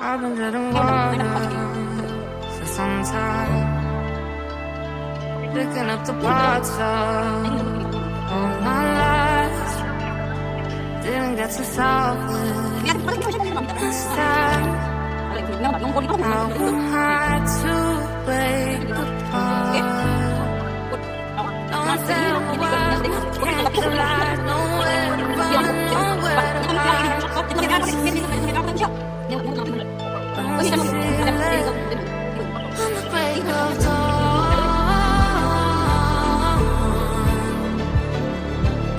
I've been getting water for some time, picking up the parts of all my life. Didn't get to solve it this time. How am I to break apart? Don't tell me why we can't collide. Nowhere to run, nowhere to hide. Don't you feel it? On the break of dawn,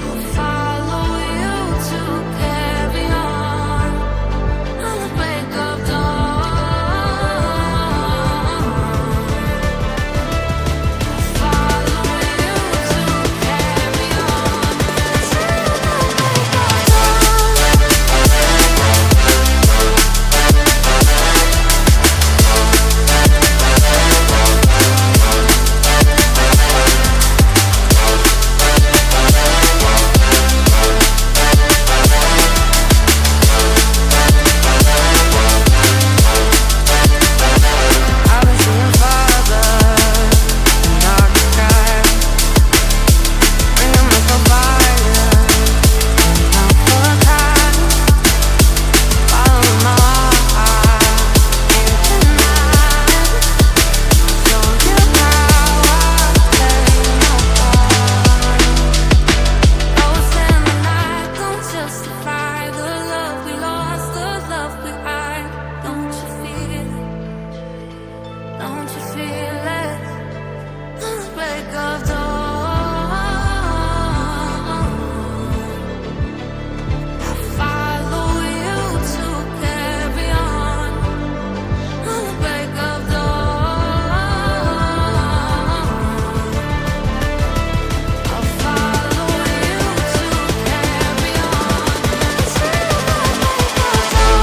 I'll follow you to carry on. On the break of dawn, I'll follow you to carry on. Till the break of I've been seeing farther in dark skies, bringing up a fire, not for a time. Following my heart, can't deny. Show you how I play my part. Lost in the night, don't justify the love we lost, the love we hide. Don't you feel it? Don't you feel it? On the break of dawn, I follow you to carry on. On the break of dawn, I'll follow you to carry on. Till the break of dawn.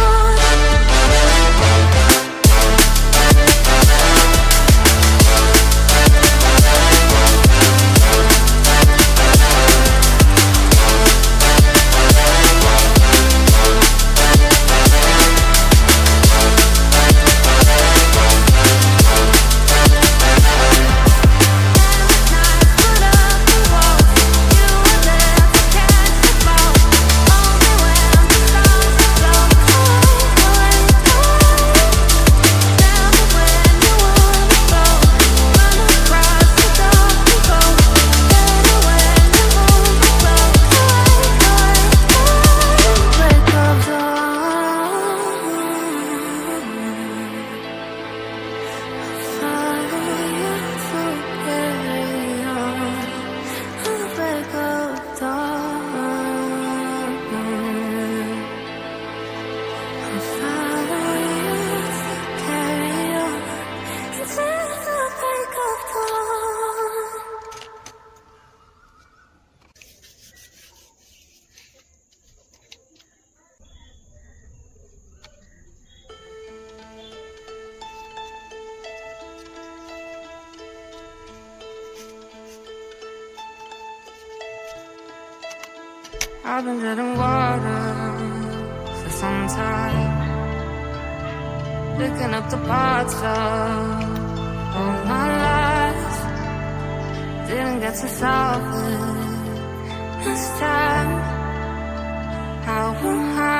I've been getting water for some time, picking up the parts of all my life. Didn't get to solve it this time. How am I